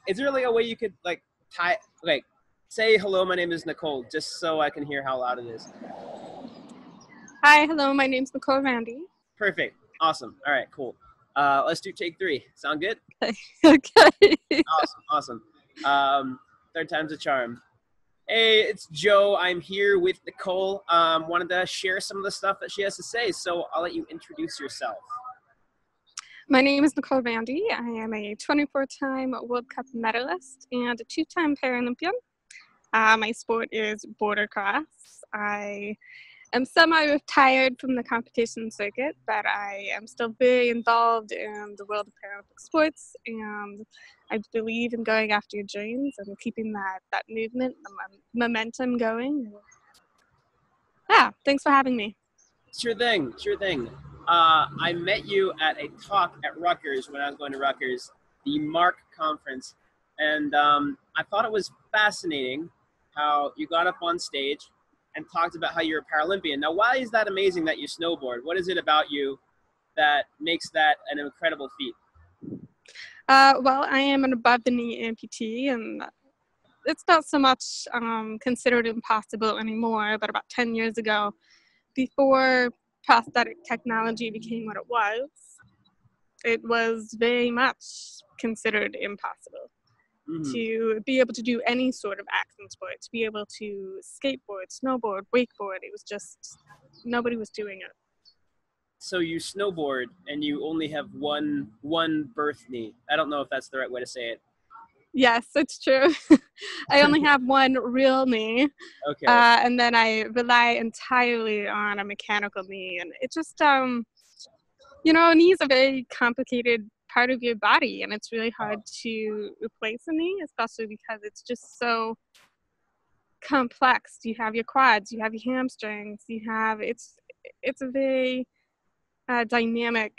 is there like a way you could like say hello, my name is Nicole, just so I can hear how loud it is. Hi, hello, my name's Nicole Roundy. Perfect. Awesome. All right, cool. Let's do take 3. Sound good? Okay. Awesome. Third time's a charm. Hey, it's Joe. I'm here with Nicole. Wanted to share some of the stuff that she has to say, so I'll let you introduce yourself. My name is Nicole Roundy. I am a 24-time World Cup medalist and a 2-time Paralympian. My sport is border cross. I am semi-retired from the competition circuit, but I am still very involved in the world of Paralympic sports, and I believe in going after your dreams and keeping that movement, the momentum going. Yeah, thanks for having me. Sure thing. I met you at a talk at Rutgers when I was going to Rutgers, the MARC conference, and I thought it was fascinating how you got up on stage and talked about how you're a Paralympian. Now, why is that amazing that you snowboard? What is it about you that makes that an incredible feat? Well, I am an above-the-knee amputee, and it's not so much considered impossible anymore, but about 10 years ago, before prosthetic technology became what it was very much considered impossible to be able to do any sort of action sport, to be able to skateboard, snowboard, wakeboard. It was just, nobody was doing it. So you snowboard and you only have one birth knee. I don't know if that's the right way to say it. Yes, it's true. I only have one real knee. Okay. And then I rely entirely on a mechanical knee. And it just, you know, a knee is a very complicated part of your body, and it's really hard to replace a knee, especially because it's just so complex. You have your quads, you have your hamstrings, it's a very dynamic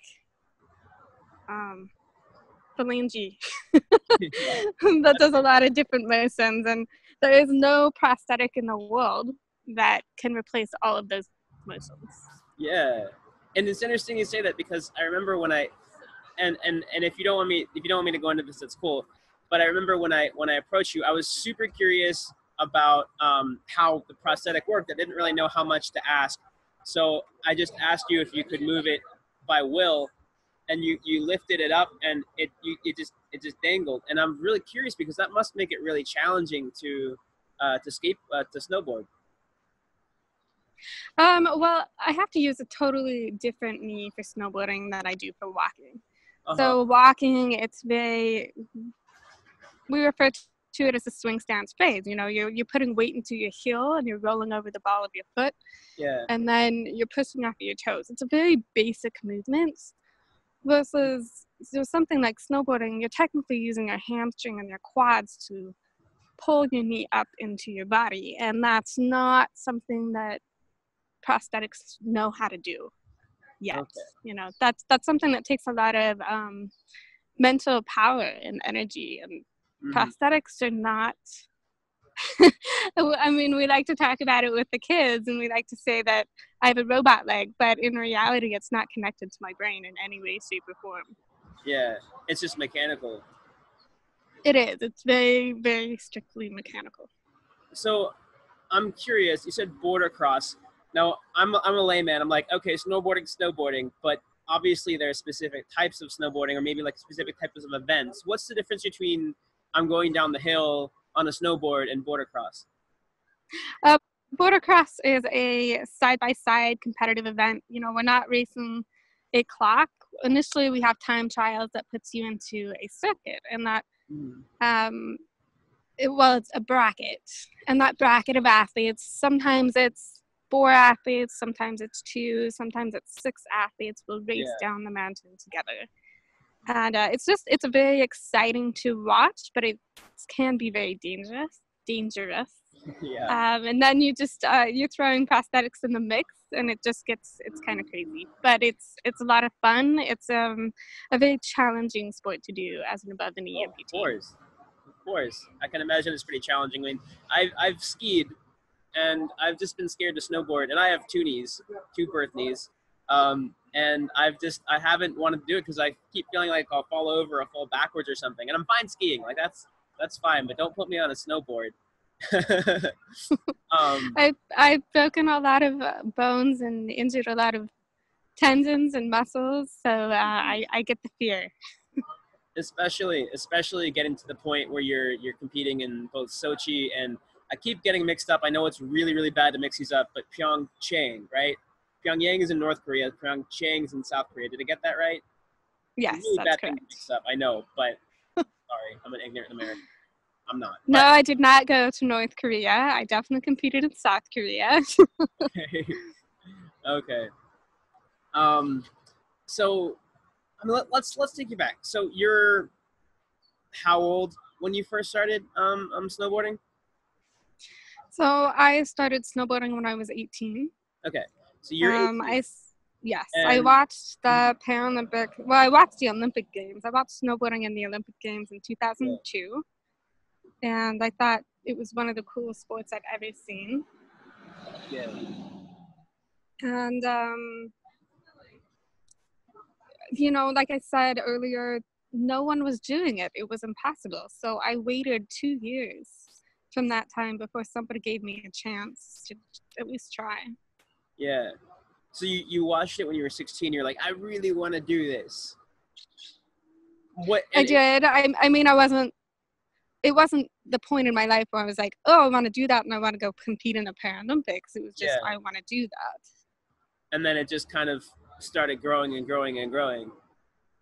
phalange that does a lot of different motions, and there is no prosthetic in the world that can replace all of those motions. Yeah, and it's interesting you say that, because I remember when I and if you don't want me to go into this, that's cool. But I remember when I approached you, I was super curious about how the prosthetic worked. I didn't really know how much to ask, so I just asked you if you could move it by will, and you lifted it up, and it just dangled. And I'm really curious because that must make it really challenging to snowboard. Well, I have to use a totally different knee for snowboarding than I do for walking. So walking, we refer to it as a swing stance phase. You know, you're putting weight into your heel and you're rolling over the ball of your foot. Yeah. And then you're pushing off your toes. It's a very basic movement versus something like snowboarding. You're technically using your hamstring and your quads to pull your knee up into your body. And that's not something that prosthetics know how to do yet. Okay. You know, that's something that takes a lot of mental power and energy, and prosthetics are not I mean, we like to talk about it with the kids, and we like to say that I have a robot leg, but in reality it's not connected to my brain in any way, shape, or form. Yeah, it's just mechanical. It is. It's very, very strictly mechanical. So I'm curious, you said border cross. Now, I'm a layman. I'm like, okay, snowboarding, but obviously there are specific types of snowboarding, or maybe like specific types of events. What's the difference between I'm going down the hill on a snowboard and border cross? Border cross is a side-by-side competitive event. You know, we're not racing a clock. Initially, we have time trials that puts you into a circuit, and that it's a bracket, and that bracket of athletes, sometimes it's 4 athletes, sometimes it's 2, sometimes it's 6 athletes will race down the mountain together. And it's very exciting to watch, but it can be very dangerous. Yeah. And then you're throwing prosthetics in the mix, and it's kind of crazy, but it's a lot of fun. It's a very challenging sport to do as an above the knee amputee. Of course, I can imagine it's pretty challenging. I mean, I've skied, and I've just been scared to snowboard, and I have 2 birth knees, and I haven't wanted to do it because I keep feeling like I'll fall over or fall backwards or something, and I'm fine skiing. Like that's That's fine, but don't put me on a snowboard. I've broken a lot of bones and injured a lot of tendons and muscles, so I get the fear. Especially getting to the point where you're competing in both Sochi and I keep getting mixed up. I know it's really, really bad to mix these up, but Pyeongchang, right? Pyongyang is in North Korea. Pyeongchang is in South Korea. Did I get that right? Yes, It's really that's bad correct. thing to mix up. I know, but sorry, I'm an ignorant American. I'm not. No, I did not go to North Korea. I definitely competed in South Korea. Okay. Okay. So I mean, let's take you back. So you're how old when you first started snowboarding? So I started snowboarding when I was 18. Okay. So you're 18. I watched the Paralympic. Well, I watched the Olympic Games. I watched snowboarding in the Olympic Games in 2002, and I thought it was one of the coolest sports I've ever seen. Yeah. And like I said earlier, no one was doing it. It was impossible. So I waited 2 years from that time before somebody gave me a chance to at least try. Yeah. So you watched it when you were 16. You're like, I really want to do this. I did. I mean, it wasn't the point in my life where I was like, oh, I want to do that and I want to go compete in the Paralympics. It was just, I want to do that. And then it just kind of started growing and growing and growing.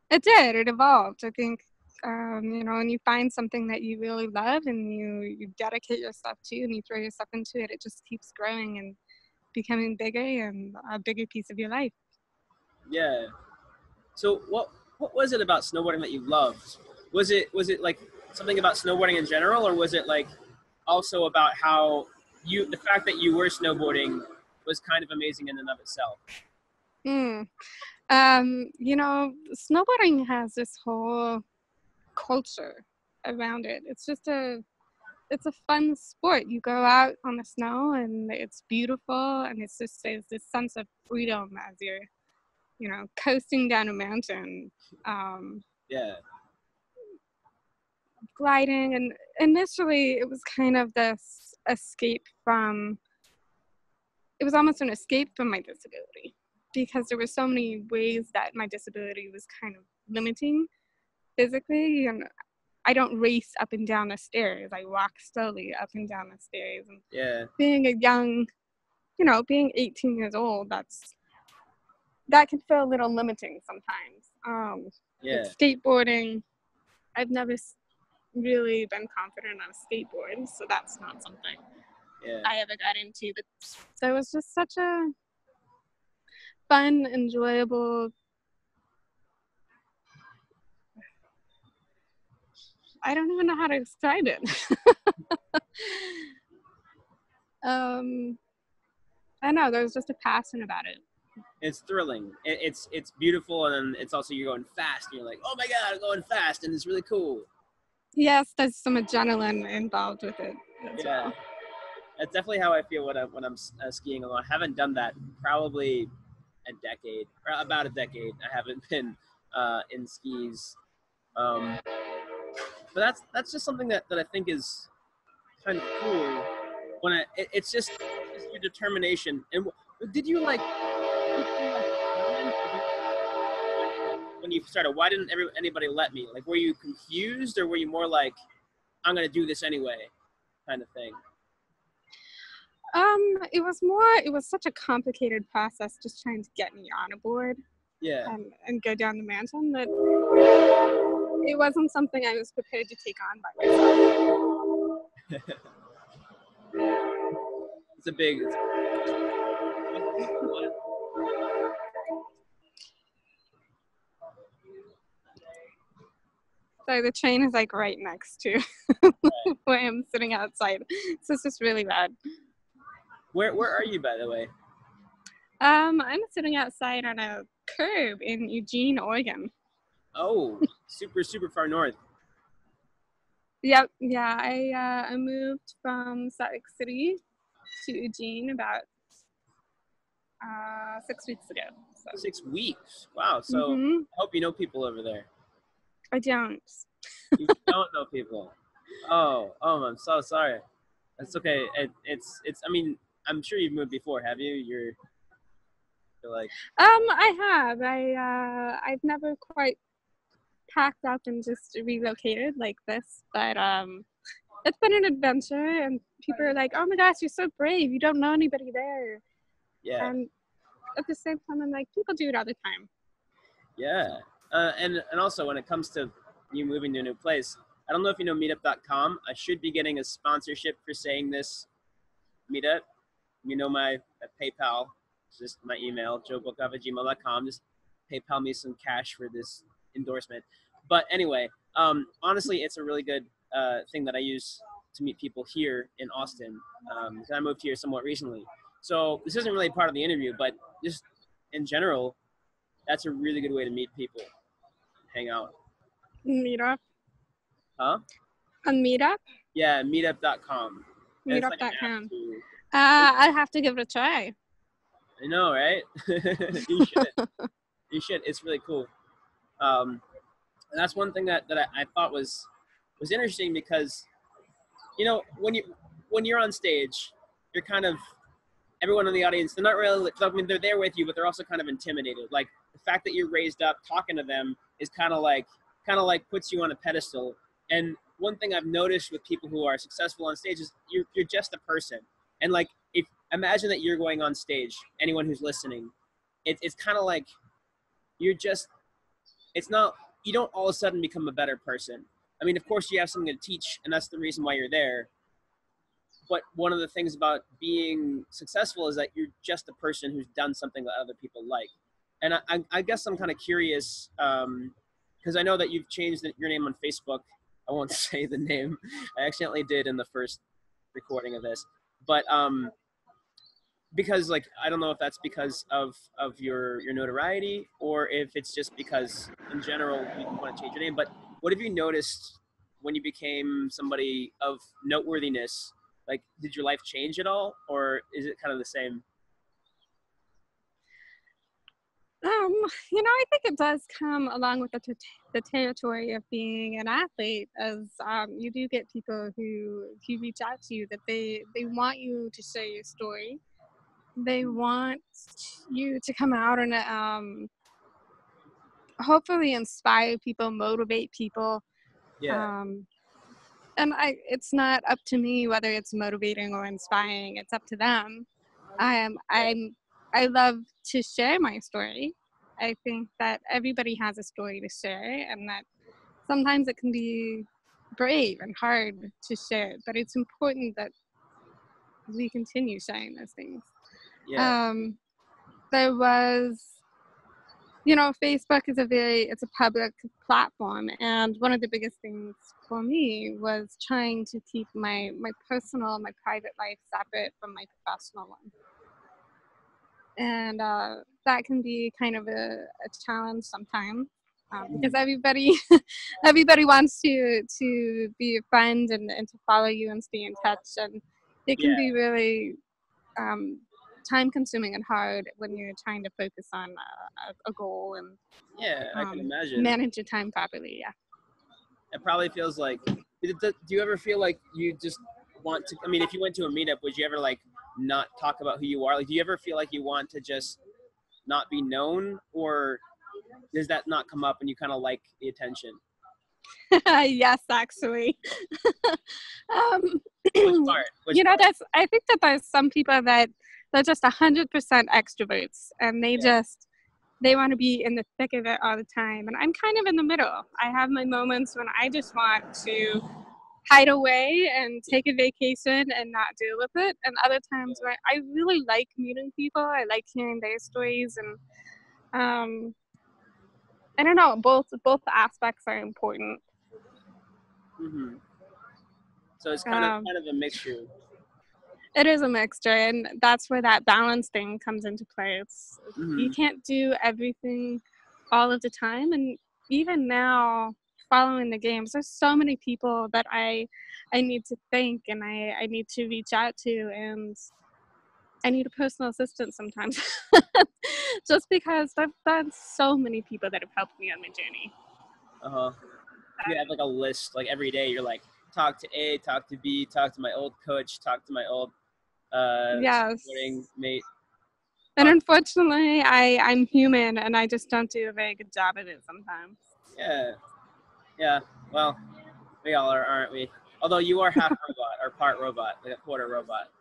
It did. It evolved. I think, when you find something that you really love and you dedicate yourself to and you throw yourself into it, it just keeps growing and becoming bigger and a bigger piece of your life. Yeah. So what was it about snowboarding that you loved? Was it like something about snowboarding in general, or was it like also about how the fact that you were snowboarding was kind of amazing in and of itself? Snowboarding has this whole culture around it. It's a fun sport. You go out on the snow and it's beautiful, and it's just there's this sense of freedom as you're, coasting down a mountain. Gliding, and initially it was kind of this escape from. It was almost an escape from my disability, because there were so many ways that my disability was kind of limiting physically, and I don't race up and down the stairs. I walk slowly up and down the stairs. And being a young, being 18 years old, that can feel a little limiting sometimes. With skateboarding, I've never really been confident on a skateboard, so that's not something I ever got into. But so it was just such a fun, enjoyable. I don't even know how to describe it. I know, there's just a passion about it. It's thrilling. It's beautiful, and it's also you're going fast. And you're like, oh my god, I'm going fast, and it's really cool. Yes, there's some adrenaline involved with it as well. That's definitely how I feel when I'm skiing alone. I haven't done that probably about a decade. I haven't been in skis, but that's just something that I think is kind of cool. It's just your determination. And did you like when you started? Why didn't anybody let me? Like, were you confused, or were you more like, I'm gonna do this anyway, kind of thing? It was such a complicated process just trying to get me on a board. And go down the mountain, that it wasn't something I was prepared to take on by myself. It's a big. So the train is like right next to where I'm sitting outside. So it's just really bad. Where are you, by the way? I'm sitting outside on a curb in Eugene, Oregon. Oh, super far north. Yep. Yeah. I moved from Salt Lake City to Eugene about 6 weeks ago. So. 6 weeks. Wow. So I hope you know people over there. I don't. You don't know people. I'm so sorry. That's okay. It's. I mean, I'm sure you've moved before, have you? You're like. I have. I've never quite packed up and just relocated like this, but it's been an adventure, and people are like, "Oh my gosh, you're so brave! You don't know anybody there." Yeah. And at the same time, I'm like, people do it all the time. Yeah. And also when it comes to you moving to a new place, I don't know if you know meetup.com. I should be getting a sponsorship for saying this meetup. You know my PayPal, it's just my email, joebookov@gmail.com. Just PayPal me some cash for this endorsement. But anyway, honestly, it's a really good thing that I use to meet people here in Austin. Because I moved here somewhat recently. So this isn't really part of the interview, but just in general, that's a really good way to meet people, hang out. Meetup. Huh? On Meetup. Yeah, meetup.com. And it's like an app Meetup.com. too. I'll have to give it a try. I know, right? You should. You should. It's really cool. And that's one thing that I thought was interesting because, you know, when you're on stage, you're kind of everyone in the audience. They're not really. I mean, they're there with you, but they're also kind of intimidated. Like the fact that you're raised up talking to them is kind of like puts you on a pedestal. And one thing I've noticed with people who are successful on stage is you're just a person. And like if imagine that you're going on stage, anyone who's listening, it's kind of like you're just it's not you don't all of a sudden become a better person. I mean, of course you have something to teach, and that's the reason why you're there. But one of the things about being successful is that you're just a person who's done something that other people like. And I guess I'm kind of curious because I know that you've changed your name on Facebook. I won't say the name. I accidentally did in the first recording of this. But because like I don't know if that's because of your notoriety or if it's just because in general you want to change your name. But what have you noticed when you became somebody of noteworthiness? Like, did your life change at all, or is it kind of the same? I think it does come along with the territory of being an athlete, as you do get people who reach out to you that they want you to share your story. They want you to come out and hopefully inspire people, motivate people. Yeah. And it's not up to me whether it's motivating or inspiring. It's up to them. I love to share my story. I think that everybody has a story to share, and that sometimes it can be brave and hard to share, but it's important that we continue sharing those things. Yeah. There was, Facebook is it's a public platform, and one of the biggest things for me was trying to keep my personal, my private life separate from my professional one. And that can be kind of a challenge sometimes because everybody wants to be a friend and to follow you and stay in touch, and it can be really time consuming and hard when you're trying to focus on a goal and I can imagine. manage your time properly. Yeah. It probably feels like. Do you ever feel like you just want to? I mean, if you went to a meetup, would you ever like not talk about who you are? Like, do you ever feel like you want to just not be known, or does that not come up and you kind of like the attention? Yes, actually. Which part? I think that there's some people that they're just 100% extroverts, and they want to be in the thick of it all the time. And I'm kind of in the middle. I have my moments when I just want to hide away and take a vacation and not deal with it, and other times where I really like meeting people. I like hearing their stories, and I don't know, both aspects are important. Mm-hmm. So it's kind of a mixture. It is a mixture, and that's where that balance thing comes into play. You can't do everything all of the time, and even now, following the games, there's so many people that I need to thank, and I need to reach out to, and I need a personal assistant sometimes, just because there's so many people that have helped me on my journey. You have like a list, like every day you're like talk to A, talk to B, talk to my old coach, talk to my old Yes. snowboarding mate. And unfortunately, I'm human, and I just don't do a very good job of it sometimes. Yeah. Well, we all are, aren't we? Although you are half robot or part robot, like a quarter robot.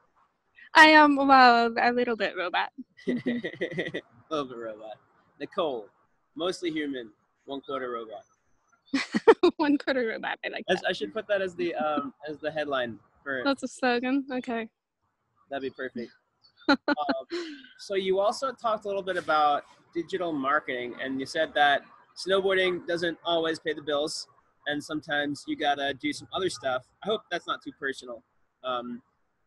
I am, well, a little bit robot. A little bit robot. Nicole, mostly human, 1/4 robot. 1/4 robot. I like that. I should put that as the headline for. That's a slogan. Okay. That'd be perfect. So you also talked a little bit about digital marketing, and you said that snowboarding doesn't always pay the bills, and sometimes you gotta do some other stuff. I hope that's not too personal,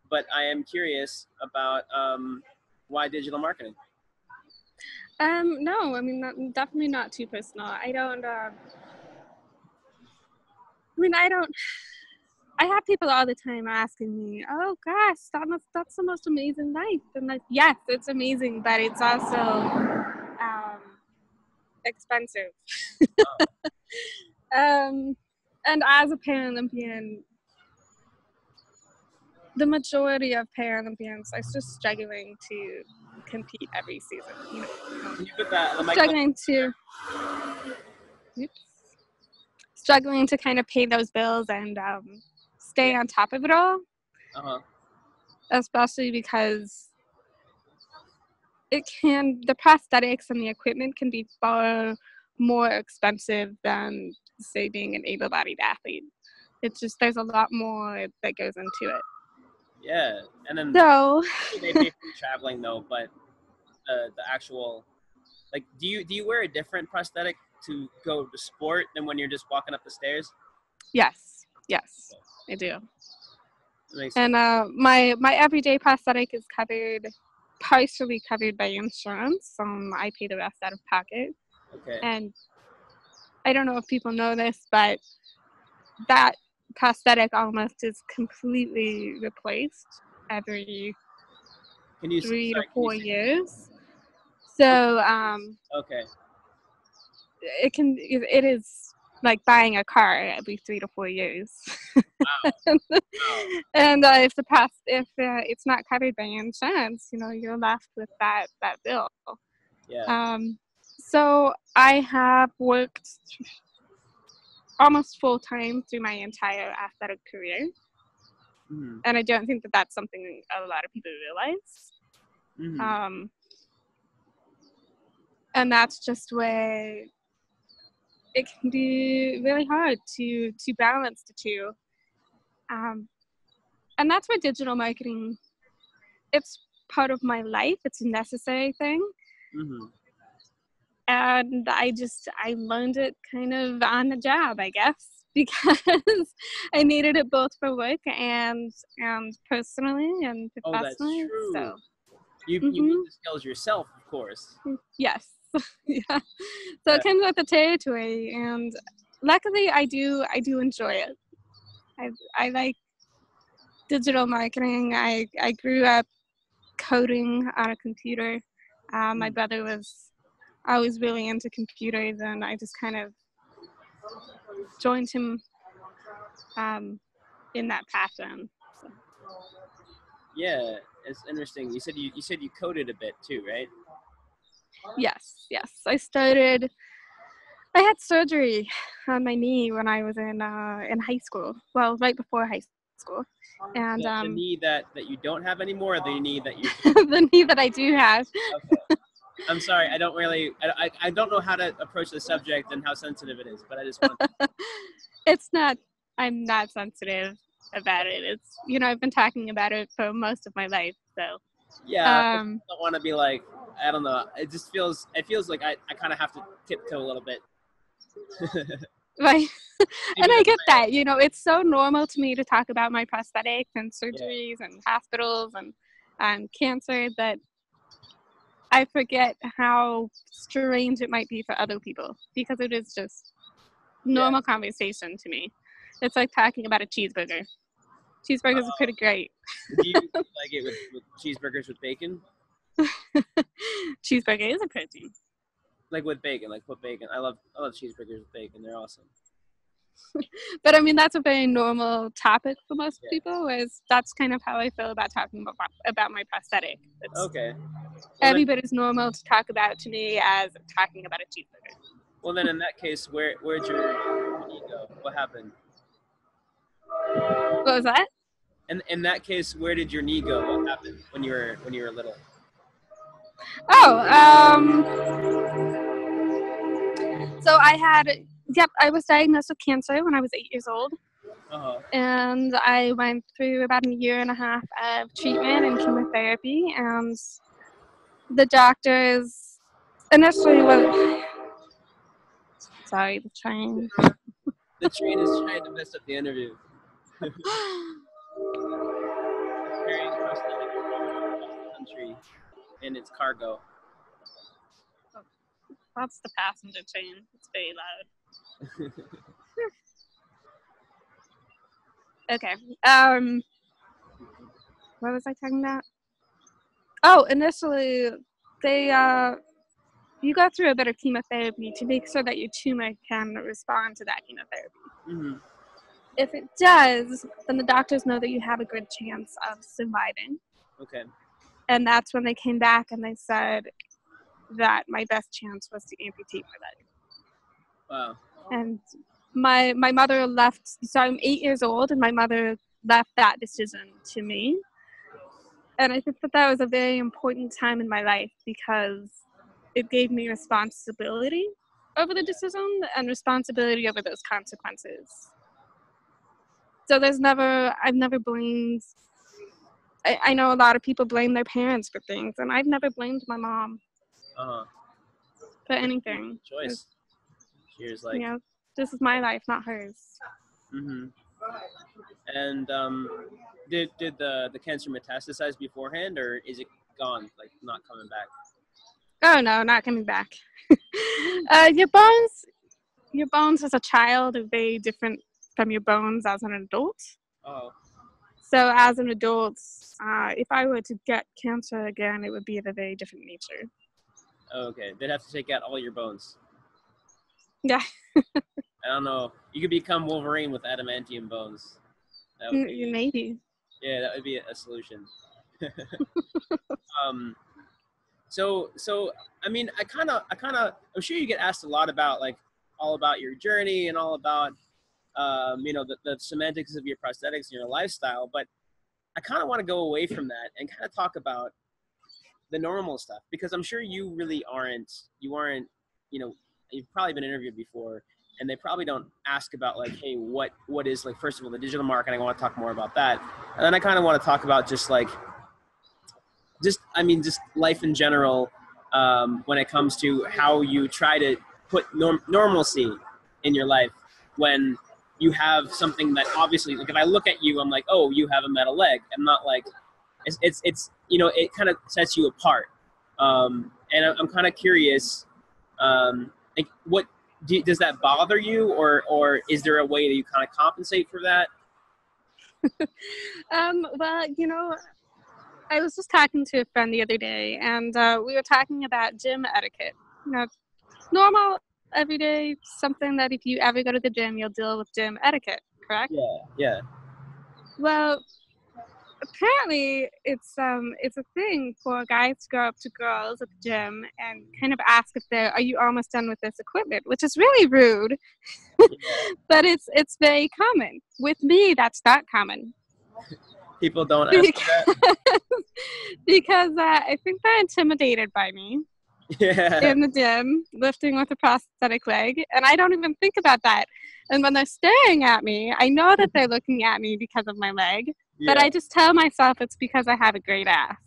but I am curious about why digital marketing. No, I mean, definitely not too personal. I have people all the time asking me, "Oh gosh, that's the most amazing life." And like, yes, it's amazing, but it's also expensive. And as a Paralympian, the majority of Paralympians are just struggling to compete every season. Can you put that? Struggling to kind of pay those bills and stay on top of it all. Especially because the prosthetics and the equipment can be far more expensive than, say, being an able-bodied athlete. It's just, there's a lot more that goes into it. Yeah, and then they pay for traveling though, but the actual, like, do you wear a different prosthetic to go to sport than when you're just walking up the stairs? Yes, I do. And my everyday prosthetic is partially covered by insurance. I pay the rest out of pocket. Okay. And I don't know if people know this, but that prosthetic almost is completely replaced every 3 to 4 years. So okay. It is like buying a car every 3 to 4 years. Wow. And if it's not covered by insurance, you're left with that bill. Yeah. So I have worked almost full time through my entire athletic career, and I don't think that that's something a lot of people realize. And that's just where it can be really hard to balance the two. And that's where digital marketing, it's part of my life. It's a necessary thing. And I learned it kind of on the job, I guess, because I needed it both for work and personally and professionally. Oh, that's true. So you need the skills yourself, of course. Yes. Yeah. So it comes with the territory, and luckily I do enjoy it. I like digital marketing. I grew up coding on a computer. My brother was always really into computers, and I just kind of joined him in that passion. So. Yeah, it's interesting. You said you coded a bit too, right? Yes. I had surgery on my knee when I was in high school. Well, right before high school. And the knee that you don't have anymore, or the knee that you the knee that I do have. Okay. I'm sorry, I don't know how to approach the subject and how sensitive it is, but I just want to... I'm not sensitive about it. It's, I've been talking about it for most of my life, so. Yeah, I don't want to be like, I don't know. It feels like I kind of have to tiptoe a little bit. Right. And I get that, it's so normal to me to talk about my prosthetics and surgeries and hospitals and cancer that I forget how strange it might be for other people, because it is just normal conversation to me. It's like talking about a cheeseburger. Cheeseburgers are pretty great. Do you like it with cheeseburgers with bacon? Cheeseburger is a protein. Like with bacon, put bacon. I love cheeseburgers with bacon. They're awesome. But I mean, that's a very normal topic for most people, is that's kind of how I feel about talking about my prosthetic. Okay. Well, everybody's normal to talk about to me as talking about a cheeseburger. Well, then in that case, where'd your knee go? What happened? What was that? And in that case, where did your knee go? What happened when you were little? Oh, so I was diagnosed with cancer when I was 8 years old. Uh-huh. And I went through about a year and a half of treatment and chemotherapy, and the doctors initially were... Sorry, the train. The train is trying to mess up the interview. Carrying prosthetic across the country and its cargo. That's the passenger train. It's very loud. Okay. What was I talking about? Oh, initially, you go through a bit of chemotherapy to make sure that your tumor can respond to that chemotherapy. Mm-hmm. If it does, then the doctors know that you have a good chance of surviving. Okay. And that's when they came back and they said that my best chance was to amputate my leg. Wow. And my mother left, so I'm 8 years old, and my mother left that decision to me. And I think that was a very important time in my life, because it gave me responsibility over the decision and responsibility over those consequences. So I've never blamed, I know a lot of people blame their parents for things, and I've never blamed my mom for anything. Choice. Cheers, like. You know, this is my life, not hers. Mm-hmm. And did the cancer metastasize beforehand, or is it gone, like not coming back? Oh no, not coming back. Your bones as a child are very different from your bones as an adult. Oh. So as an adult, if I were to get cancer again, it would be of a very different nature. Okay, they'd have to take out all your bones. Yeah. I don't know. You could become Wolverine with adamantium bones. That would be, maybe. Yeah, that would be a solution. So I mean, I'm sure you get asked a lot about, like, all about your journey and all about the semantics of your prosthetics and your lifestyle, but I kind of want to go away from that and kind of talk about the normal stuff, because I'm sure you really aren't, you've probably been interviewed before, and they probably don't ask about, like, hey, what is, like, first of all, the digital marketing. I want to talk more about that. And then I kind of want to talk about just life in general, when it comes to how you try to put normalcy in your life when you have something that obviously, like, if I look at you, I'm like, oh, you have a metal leg. I'm not like, it's it kind of sets you apart. And I'm kind of curious, like, does that bother you, or is there a way that you kind of compensate for that? Well, I was just talking to a friend the other day, and we were talking about gym etiquette. Normal, everyday, something that if you ever go to the gym, you'll deal with gym etiquette, correct? Yeah. Well, apparently it's a thing for guys to go up to girls at the gym and kind of ask if are you almost done with this equipment, which is really rude. But it's very common. With me, that's not common. People don't ask that? Because I think they're intimidated by me. Yeah. In the gym, lifting with a prosthetic leg, and I don't even think about that. And when they're staring at me, I know that they're looking at me because of my leg, but I just tell myself it's because I have a great ass.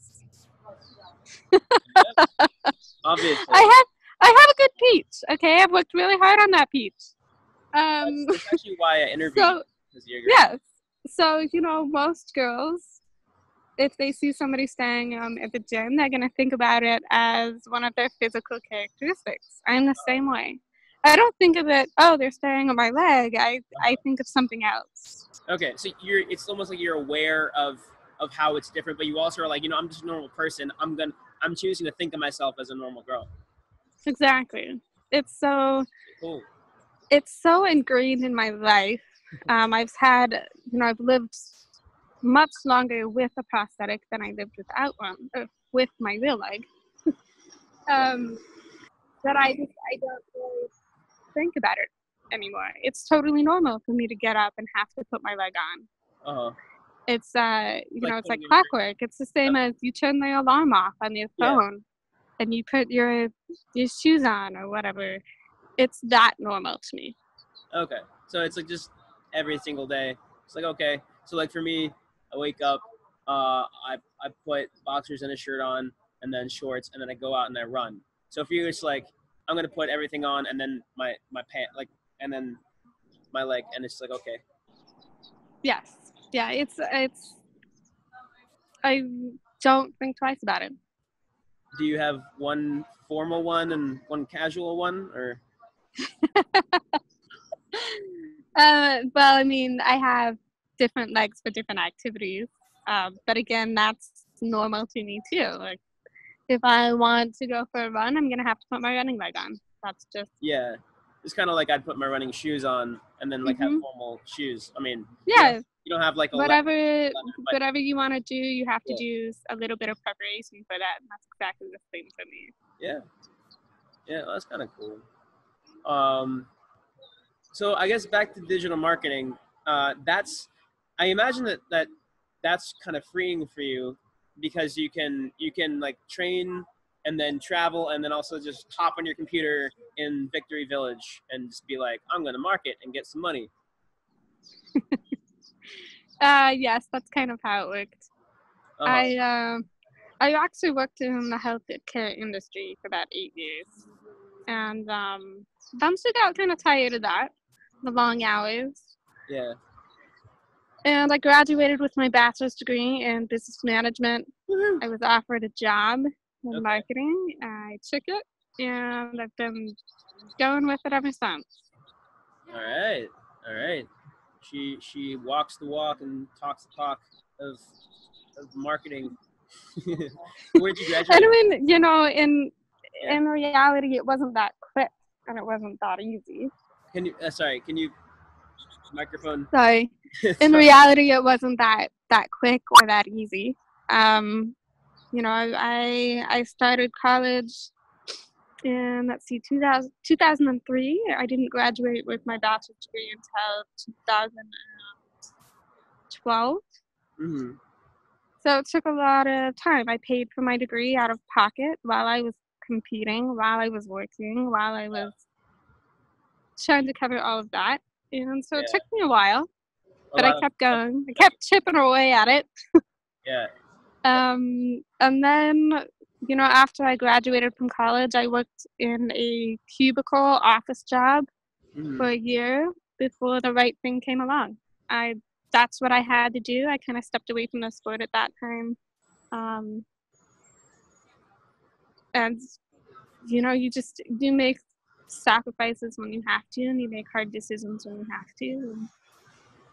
Obviously. I have a good peach. Okay, I've worked really hard on that peach. That's actually why I interviewed you. Yes. So, most girls, if they see somebody staying at the gym, they're going to think about it as one of their physical characteristics. I'm the same way. I don't think of it, oh, they're staring on my leg. I think of something else. Okay, so it's almost like you're aware of how it's different, but you also are like, I'm just a normal person. I'm choosing to think of myself as a normal girl. Exactly. It's so... Cool. it's so ingrained in my life. I've lived much longer with a prosthetic than I lived without one, with my real leg. That I don't really think about it anymore. It's totally normal for me to get up and have to put my leg on. It's it's like clockwork. It's the same as you turn the alarm off on your phone and you put your shoes on or whatever. It's that normal to me. Okay, so it's like just every single day. It's like, okay, so like for me, I wake up, I put boxers and a shirt on, and then shorts, and then I go out and I run. So for you, it's like I'm gonna put everything on, and then my pant, like, and then my leg, and it's like, okay. Yes, yeah, it's. I don't think twice about it. Do you have one formal one and one casual one, or? Well, I mean, I have different legs for different activities. But again, that's normal to me too. Like, if I want to go for a run, I'm gonna have to put my running leg on. That's just. Yeah, it's kind of like I'd put my running shoes on and then like have formal shoes. I mean, yeah, you don't have like a whatever you want to do, you have to do a little bit of preparation for that. And that's exactly the same for me. Yeah, well, that's kind of cool. So I guess back to digital marketing. I imagine that's kind of freeing for you because you can like train and then travel and then also just hop on your computer in Victory Village and just be like, I'm going to market and get some money. Yes, that's kind of how it worked. I actually worked in the healthcare industry for about 8 years, and eventually got kind of tired of that, the long hours. Yeah. And I graduated with my bachelor's degree in business management. Woo-hoo. I was offered a job in marketing. I took it, and I've been going with it ever since. All right. She walks the walk and talks the talk of marketing. Where'd you graduate? I mean, in reality, it wasn't that quick, and it wasn't that easy. Can you microphone? Sorry. In reality, it wasn't that quick or that easy. I started college in 2003. I didn't graduate with my bachelor's degree until 2012. Mm-hmm. So it took a lot of time. I paid for my degree out of pocket while I was competing, while I was working, while I was trying to cover all of that. And so it took me a while, but I kept going. I kept chipping away at it. Yeah. And then, after I graduated from college, I worked in a cubicle office job for a year before the right thing came along. That's what I had to do. I kind of stepped away from the sport at that time. And, you make sacrifices when you have to, and you make hard decisions when you have to. And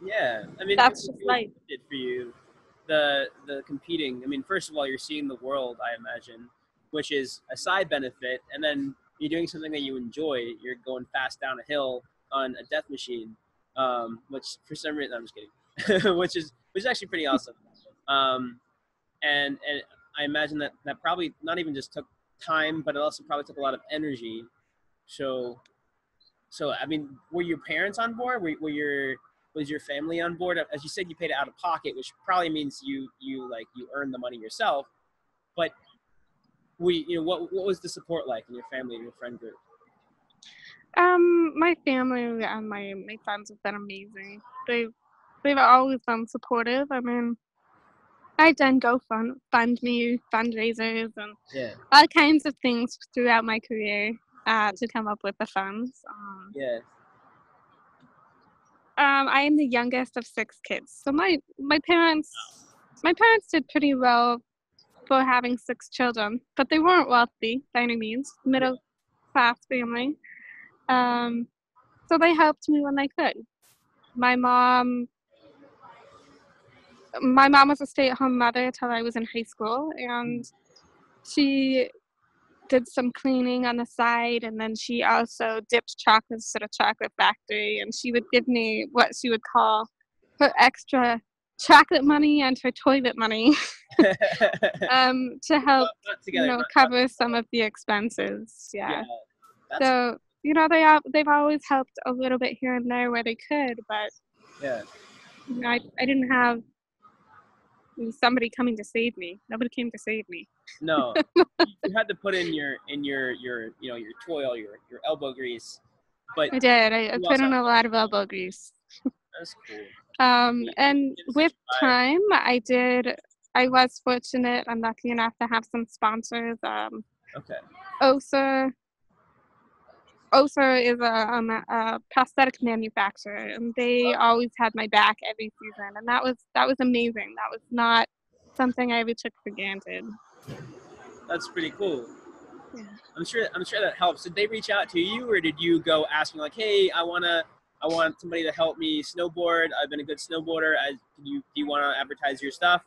yeah, I mean, that's just life. It for you, the competing. I mean, first of all, you're seeing the world, I imagine, which is a side benefit, and then you're doing something that you enjoy. You're going fast down a hill on a death machine, which for some reason I'm just kidding, which is actually pretty awesome. And I imagine that probably not even just took time, but it also probably took a lot of energy. So I mean, were your parents on board? Was your family on board? As you said, you paid it out of pocket, which probably means you earned the money yourself. But what was the support like in your family and your friend group? My family and my friends have been amazing. They've always been supportive. I mean, I've done GoFundMe fundraisers and all kinds of things throughout my career to come up with the funds. I am the youngest of 6 kids, so my parents did pretty well for having 6 children, but they weren't wealthy by any means, middle class family. So they helped me when they could. My mom was a stay-at-home mother until I was in high school, and she did some cleaning on the side, and then she also dipped chocolates at a chocolate factory, and she would give me what she would call her extra chocolate money and her toilet money to help, cover some of the expenses. Yeah. So, they've always helped a little bit here and there where they could, but I didn't have somebody coming to save me. Nobody came to save me. No, you had to put in your toil, your elbow grease. But I did. I put in a lot of elbow grease. That's cool. And with time, I was fortunate. I'm lucky enough to have some sponsors. OSER is a prosthetic manufacturer, and they always had my back every season, and that was amazing. That was not something I ever took for granted. That's pretty cool. Yeah. I'm sure that helps. Did they reach out to you, or did you go asking like, "Hey, I want somebody to help me snowboard. I've been a good snowboarder. Do you want to advertise your stuff?"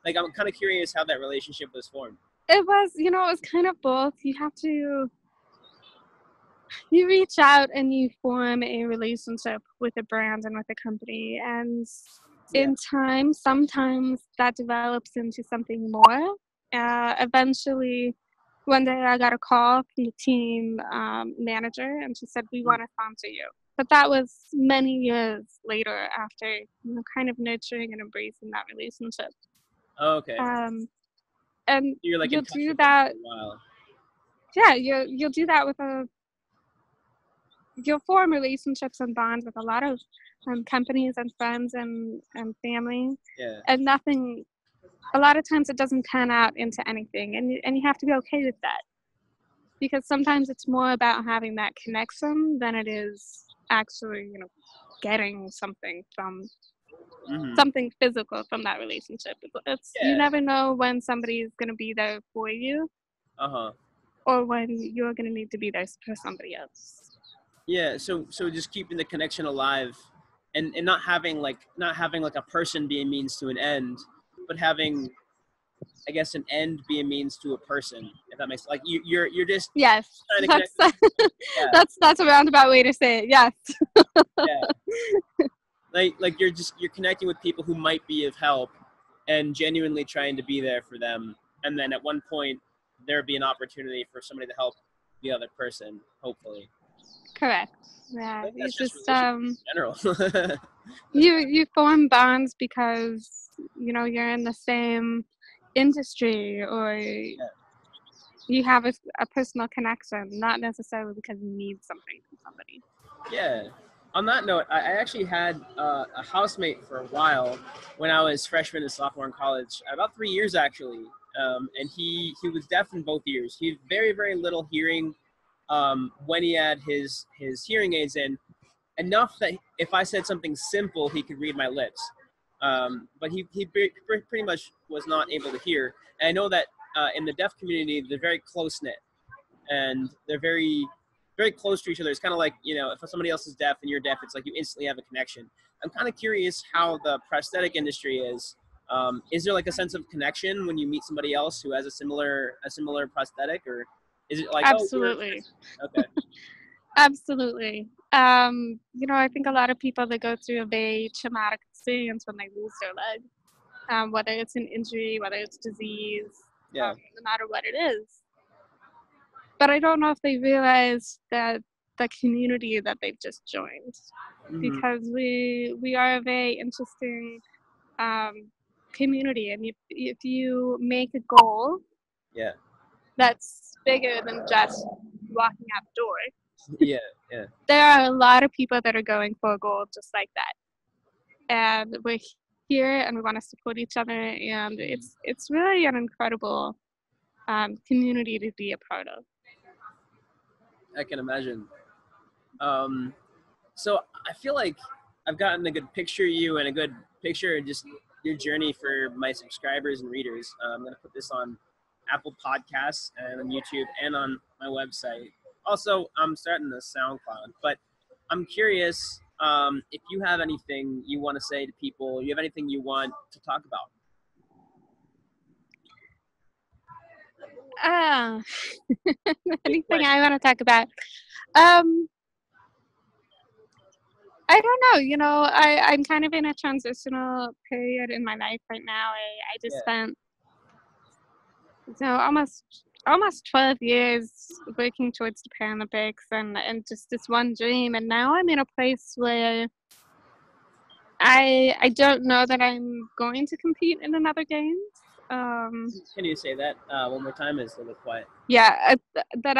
Like, I'm kind of curious how that relationship was formed. It was kind of both. You reach out and you form a relationship with a brand and with a company, and in time, sometimes that develops into something more. Eventually, one day I got a call from the team manager, and she said, "We want to sponsor you." But that was many years later, after kind of nurturing and embracing that relationship. Oh, okay. And you're like you'll do that. For a while. Yeah, you'll do that with you'll form relationships and bonds with a lot of companies and friends and family. Yeah. And a lot of times it doesn't pan out into anything, and you have to be okay with that, because sometimes it's more about having that connection than it is actually getting something from something physical from that relationship. You never know when somebody's going to be there for you, or when you're going to need to be there for somebody else. Yeah, so just keeping the connection alive, and not having like a person be a means to an end, but having, I guess, an end be a means to a person. If that makes, like, you're just trying to that's a roundabout way to say it. Yes. Yeah. Like you're connecting with people who might be of help, and genuinely trying to be there for them, and then at one point there'd be an opportunity for somebody to help the other person, hopefully. Correct. Yeah. That's just in general. you form bonds because you're in the same industry, or you have a personal connection, not necessarily because you need something from somebody. Yeah. On that note, I actually had a housemate for a while when I was freshman and sophomore in college, about 3 years actually, and he was deaf in both ears. He had very, very little hearing when he had his hearing aids in, enough that if I said something simple, he could read my lips. But he pretty much was not able to hear. And I know that in the deaf community, they're very close-knit, and they're very, very close to each other. It's kind of like, if somebody else is deaf and you're deaf, it's like you instantly have a connection. I'm kind of curious how the prosthetic industry is. Is there like a sense of connection when you meet somebody else who has a similar prosthetic, or is it like, absolutely? Okay. Absolutely. I think a lot of people, they go through a very traumatic experience when they lose their leg, whether it's an injury, whether it's disease, no matter what it is. But I don't know if they realize that the community that they've just joined, because we are a very interesting community, and if you make a goal that's bigger than just walking out the door, there are a lot of people that are going for a goal just like that, and we're here and we want to support each other, and it's really an incredible community to be a part of. I can imagine. So I feel like I've gotten a good picture of you and a good picture of just your journey for my subscribers and readers. I'm going to put this on Apple Podcasts and on YouTube and on my website. Also, I'm starting the SoundCloud, but I'm curious if you have anything you want to say to people, you have anything you want to talk about? Ah, anything question. I want to talk about? Um, I don't know. I'm kind of in a transitional period in my life right now. I just Yeah. spent, almost 12 years working towards the Paralympics and just this one dream. And now I'm in a place where I don't know that I'm going to compete in another games. Can you say that one more time? It's a little quiet. Yeah, that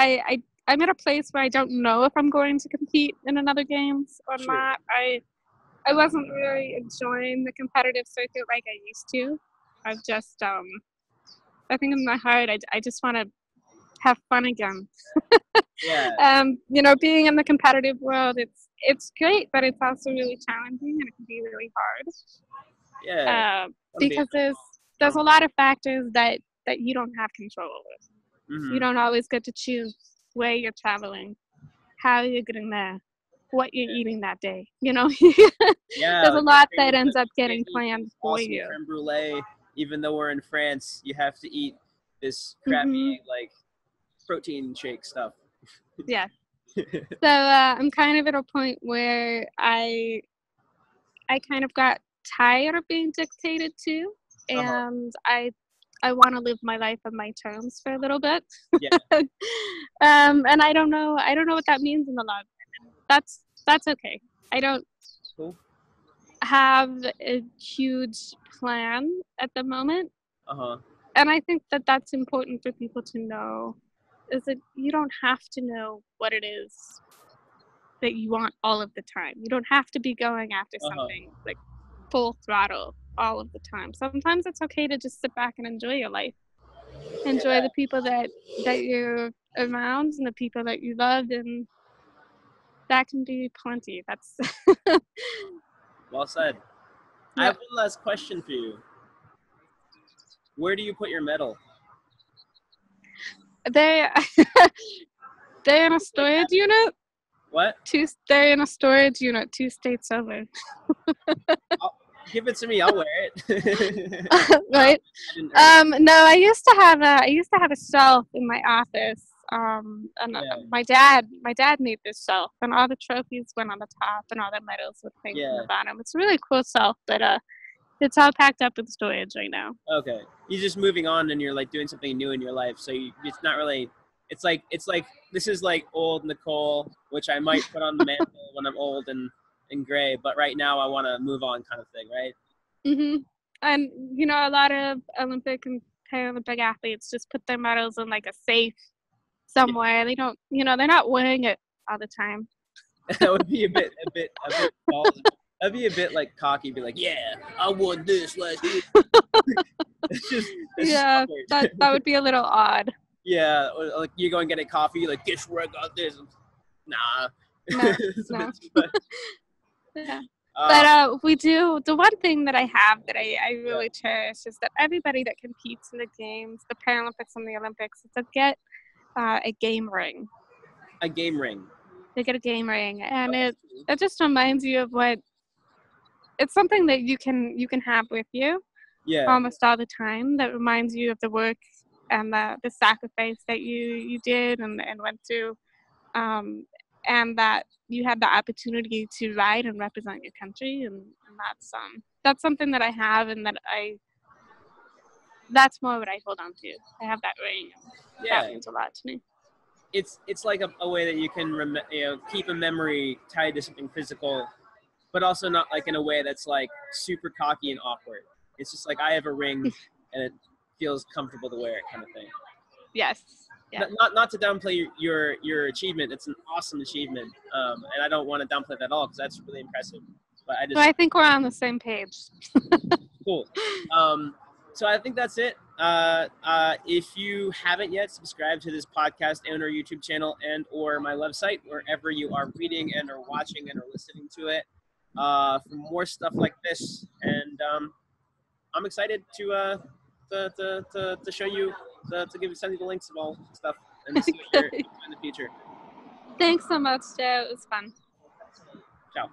I'm in a place where I don't know if I'm going to compete in another games or Sure. not. I wasn't really enjoying the competitive circuit like I used to. I've just I think in my heart I just want to have fun again. Yeah. Being in the competitive world, it's great, but it's also really challenging and it can be really hard. Yeah. Because there's a lot of factors that you don't have control over. Mm-hmm. You don't always get to choose where you're traveling, how you're getting there, what you're eating that day. Yeah. There's a lot that ends up getting planned for awesome you. creme brulee. Even though we're in France, you have to eat this crappy like protein shake stuff. Yeah. So I'm kind of at a point where I kind of got tired of being dictated to, and I want to live my life on my terms for a little bit. Yeah. And I don't know what that means in the long run. That's okay. I don't have a huge plan at the moment. And I think that that's important for people to know, is that you don't have to know what it is that you want all of the time. You don't have to be going after something like full throttle all of the time. Sometimes it's okay to just sit back and enjoy your life. Enjoy the people that you're around and the people that you love, and that can be plenty. That's well said. I have one last question for you. Where do you put your medal? They're in a storage unit. What? They're in a storage unit 2 states over. Give it to me. I'll wear it. Right. No, I used to have a shelf in my office. My dad made this shelf, and all the trophies went on the top, and all the medals with things on the bottom. It's a really cool shelf, but it's all packed up in storage right now. Okay, you're just moving on, and you're like doing something new in your life. So it's not really. It's like this is like old Nicole, which I might put on the mantle when I'm old and gray. But right now, I want to move on, kind of thing, right? Mhm. And a lot of Olympic and Paralympic athletes just put their medals in like a safe somewhere. Yeah. They don't, they're not wearing it all the time. That would be a bit false. That'd be a bit like cocky. Be like, yeah, I won this last year. That would be a little odd. Yeah, like you go and get a coffee. Like, guess where I got this? Nah. No. Yeah. But we do. The one thing that I have that I really cherish is that everybody that competes in the games, the Paralympics and the Olympics, is to get a game ring. A game ring. They get a game ring, and it just reminds you of what. It's something that you can have with you. Yeah. Almost all the time. That reminds you of the work and the sacrifice that you did and went through, and that you had the opportunity to ride and represent your country, and that's something that I have, and that's more what I hold on to. I have that ring. That means a lot to me. It's like a way that you can keep a memory tied to something physical, but also not like in a way that's like super cocky and awkward. It's just like, I have a ring and it feels comfortable to wear it, kind of thing. Yes. Yeah. Not to downplay your achievement. It's an awesome achievement, and I don't want to downplay that at all, because that's really impressive. But I think we're on the same page. Cool. So I think that's it. If you haven't yet, subscribe to this podcast and our YouTube channel and or my website, wherever you are reading and or watching and or listening to it, for more stuff like this. And I'm excited to show you, to send you the links of all stuff and see what you're doing in the future. Thanks so much, Joe. It was fun. Ciao.